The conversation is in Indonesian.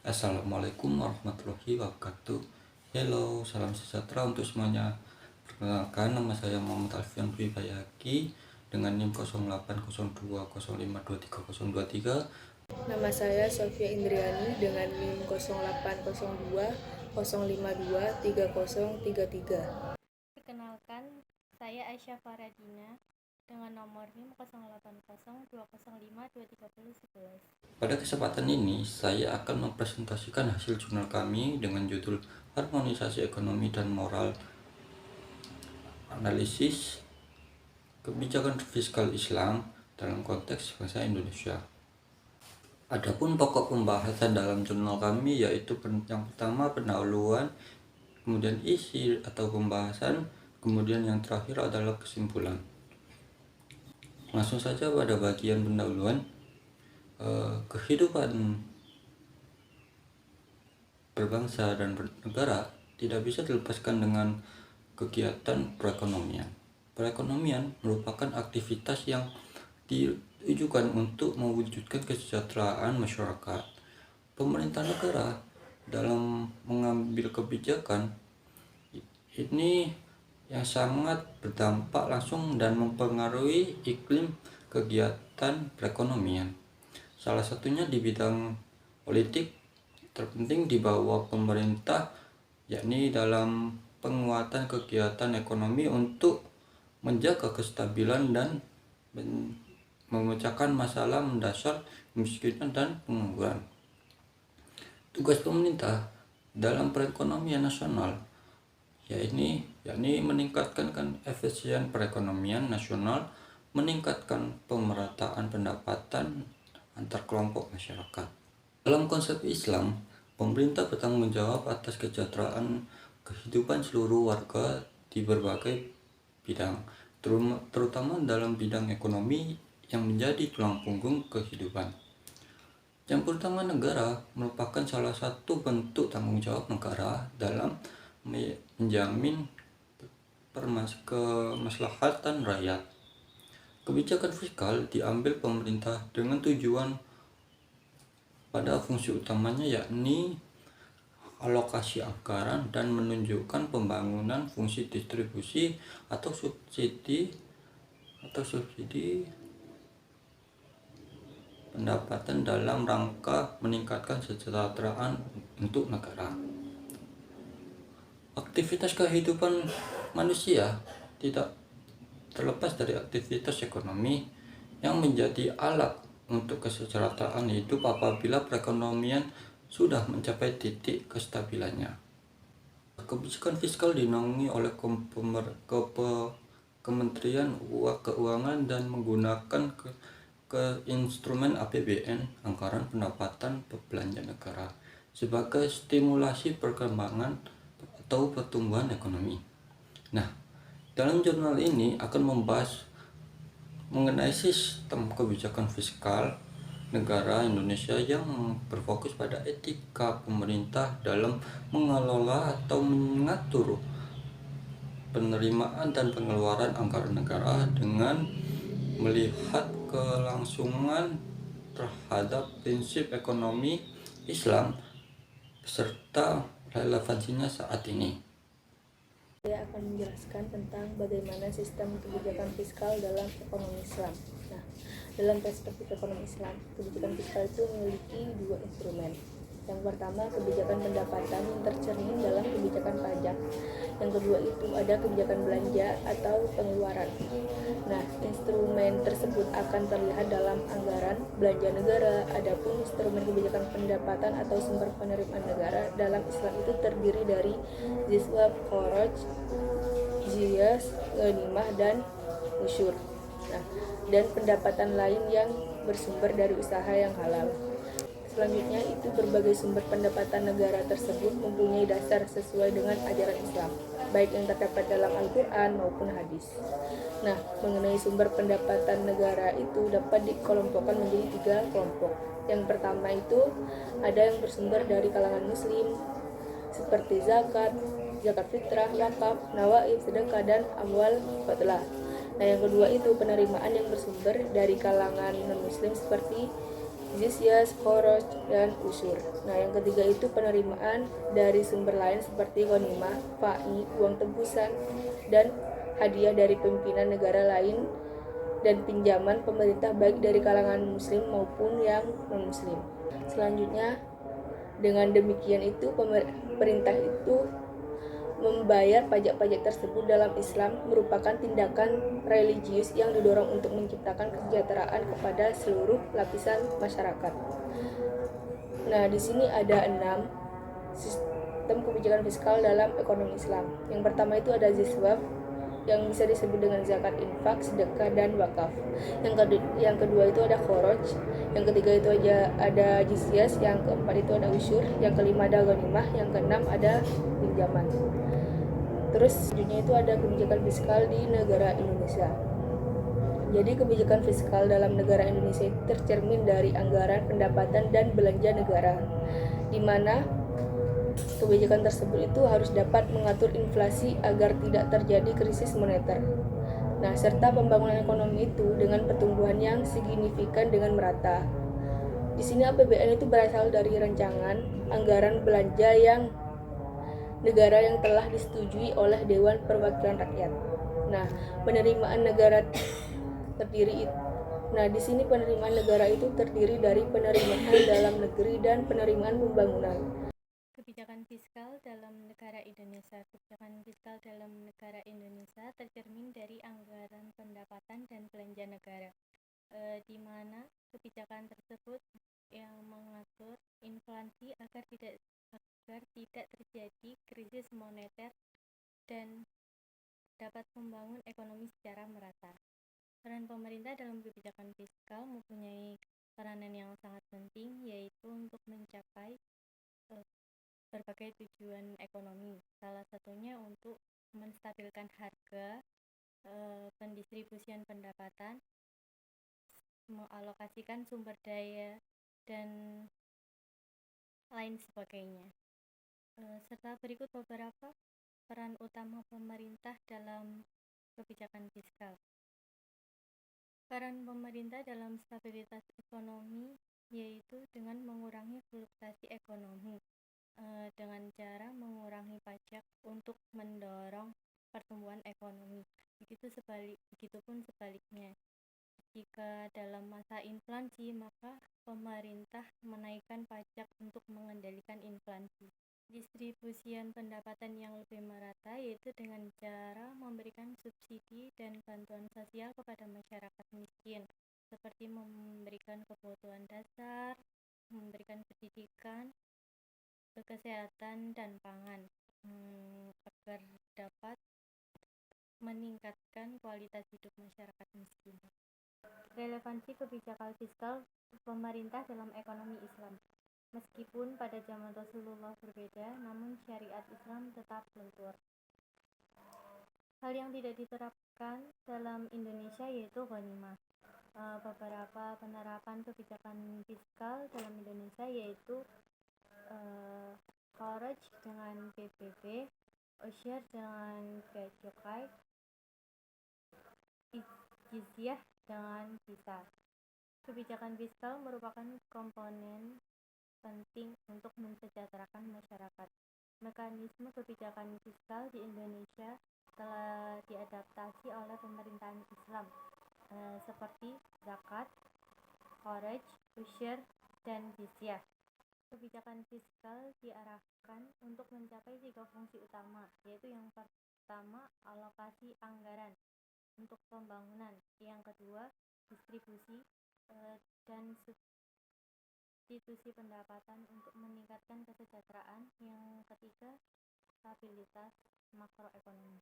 Assalamualaikum warahmatullahi wabarakatuh. Hello, salam sejahtera untuk semuanya. Perkenalkan, nama saya Muhammad Alfian Dwi Bayaki dengan NIM 080205230023. Nama saya Sofia Indriani dengan NIM 080205230033. Perkenalkan, saya Aisyah Faradina dengan nomor NIM 0802052311. Pada kesempatan ini, saya akan mempresentasikan hasil jurnal kami dengan judul Harmonisasi Ekonomi dan Moral Analisis Kebijakan Fiskal Islam dalam konteks bangsa Indonesia. Adapun pokok pembahasan dalam jurnal kami yaitu yang pertama pendahuluan, kemudian isi atau pembahasan, kemudian yang terakhir adalah kesimpulan. Langsung saja pada bagian pendahuluan. Kehidupan berbangsa dan bernegara tidak bisa dilepaskan dengan kegiatan perekonomian. Perekonomian merupakan aktivitas yang ditujukan untuk mewujudkan kesejahteraan masyarakat. Pemerintah negara dalam mengambil kebijakan ini yang sangat berdampak langsung dan mempengaruhi iklim kegiatan perekonomian. Salah satunya di bidang politik terpenting di bawah pemerintah, yakni dalam penguatan kegiatan ekonomi untuk menjaga kestabilan dan memecahkan masalah mendasar kemiskinan dan pengangguran. Tugas pemerintah dalam perekonomian nasional yakni meningkatkan efisien perekonomian nasional, meningkatkan pemerataan pendapatan antar kelompok masyarakat. Dalam konsep Islam, pemerintah bertanggung jawab atas kesejahteraan kehidupan seluruh warga di berbagai bidang, terutama dalam bidang ekonomi yang menjadi tulang punggung kehidupan. Campur tangan negara merupakan salah satu bentuk tanggung jawab negara dalam menjamin kemaslahatan rakyat. Kebijakan fiskal diambil pemerintah dengan tujuan pada fungsi utamanya yakni alokasi anggaran dan menunjukkan pembangunan fungsi distribusi atau subsidi pendapatan dalam rangka meningkatkan kesejahteraan untuk negara. Aktivitas kehidupan manusia tidak terlepas dari aktivitas ekonomi yang menjadi alat untuk kesejahteraan hidup apabila perekonomian sudah mencapai titik kestabilannya. Kebijakan fiskal dinaungi oleh Kementerian Keuangan dan menggunakan ke instrumen APBN, anggaran pendapatan belanja negara, sebagai stimulasi perkembangan atau pertumbuhan ekonomi. Nah, dalam jurnal ini akan membahas mengenai sistem kebijakan fiskal negara Indonesia yang berfokus pada etika pemerintah dalam mengelola atau mengatur penerimaan dan pengeluaran anggaran negara dengan melihat kelangsungan terhadap prinsip ekonomi Islam serta relevansinya saat ini. Saya akan menjelaskan tentang bagaimana sistem kebijakan fiskal dalam ekonomi Islam. Nah, dalam perspektif ekonomi Islam, kebijakan fiskal itu memiliki dua instrumen. Yang pertama, kebijakan pendapatan yang tercermin dalam kebijakan pajak. Yang kedua itu ada kebijakan belanja atau pengeluaran. Nah, instrumen tersebut akan terlihat dalam anggaran belanja negara. Adapun instrumen kebijakan pendapatan atau sumber penerimaan negara dalam Islam itu terdiri dari jizya, kharaj, jizya, ghanimah, dan usyur. Nah, dan pendapatan lain yang bersumber dari usaha yang halal. Selanjutnya itu berbagai sumber pendapatan negara tersebut mempunyai dasar sesuai dengan ajaran Islam. baik yang terdapat dalam Al-Quran maupun hadis. Nah, mengenai sumber pendapatan negara itu dapat dikelompokkan menjadi 3 kelompok. Yang pertama itu ada yang bersumber dari kalangan muslim seperti zakat, zakat fitrah, wakaf, nawaib, sedekah, dan amwal fadlah. Nah, yang kedua itu penerimaan yang bersumber dari kalangan non-muslim seperti jizyah, kharaj, dan usyur. Nah, yang ketiga itu penerimaan dari sumber lain seperti ghanimah, fa'i, uang tebusan, dan hadiah dari pimpinan negara lain dan pinjaman pemerintah baik dari kalangan muslim maupun yang non-muslim. Selanjutnya, dengan demikian itu pemerintah itu membayar pajak-pajak tersebut dalam Islam merupakan tindakan religius yang didorong untuk menciptakan kesejahteraan kepada seluruh lapisan masyarakat. Nah, di sini ada 6 sistem kebijakan fiskal dalam ekonomi Islam. Yang pertama itu ada ziswaf, yang bisa disebut dengan zakat, infak, sedekah, dan wakaf. Yang kedua itu ada kharaj, yang ketiga itu ada jizyah, yang keempat itu ada usyur, yang kelima ada ghanimah, yang keenam ada pinjaman. Terus selanjutnya itu ada kebijakan fiskal di negara Indonesia. Jadi kebijakan fiskal dalam negara Indonesia itu tercermin dari anggaran pendapatan dan belanja negara, di mana kebijakan tersebut itu harus dapat mengatur inflasi agar tidak terjadi krisis moneter. Nah, serta pembangunan ekonomi itu dengan pertumbuhan yang signifikan dengan merata. Di sini APBN itu berasal dari rancangan anggaran belanja yang negara yang telah disetujui oleh Dewan Perwakilan Rakyat. Nah, penerimaan negara di sini penerimaan negara itu terdiri dari penerimaan dalam negeri dan penerimaan pembangunan. Kebijakan fiskal dalam negara Indonesia. Kebijakan fiskal dalam negara Indonesia tercermin dari anggaran pendapatan dan belanja negara, di mana kebijakan tersebut yang mengatur inflasi agar tidak terjadi krisis moneter dan dapat membangun ekonomi secara merata. Peran pemerintah dalam kebijakan fiskal mempunyai peranan yang sangat penting, yaitu untuk mencapai berbagai tujuan ekonomi. Salah satunya untuk menstabilkan harga, pendistribusian pendapatan, mengalokasikan sumber daya, dan lain sebagainya. Serta berikut beberapa peran utama pemerintah dalam kebijakan fiskal. Peran pemerintah dalam stabilitas ekonomi yaitu dengan mengurangi fluktuasi ekonomi, dengan cara mengurangi pajak untuk mendorong pertumbuhan ekonomi. Begitupun sebaliknya. Jika dalam masa inflasi, maka pemerintah menaikkan pajak untuk mengendalikan inflasi. Distribusian pendapatan yang lebih merata yaitu dengan cara memberikan subsidi dan bantuan sosial kepada masyarakat miskin, seperti memberikan kebutuhan dasar, memberikan pendidikan, kesehatan, dan pangan, agar dapat meningkatkan kualitas hidup masyarakat miskin. Relevansi kebijakan fiskal pemerintah dalam ekonomi Islam. Meskipun pada zaman Rasulullah berbeda, namun syariat Islam tetap lentur. Hal yang tidak diterapkan dalam Indonesia yaitu ghanimah. Beberapa penerapan kebijakan fiskal dalam Indonesia yaitu kharaj dengan PBB, usyur dengan bea cukai, jizyah dengan visa. Kebijakan fiskal merupakan komponen penting untuk mensejahterakan masyarakat. Mekanisme kebijakan fiskal di Indonesia telah diadaptasi oleh pemerintahan Islam, seperti zakat, kharaj, usyur, dan jizyah. Kebijakan fiskal diarahkan untuk mencapai 3 fungsi utama, yaitu yang pertama alokasi anggaran untuk pembangunan, yang kedua distribusi dan substitusi pendapatan untuk meningkatkan kesejahteraan, yang ketiga stabilitas makroekonomi.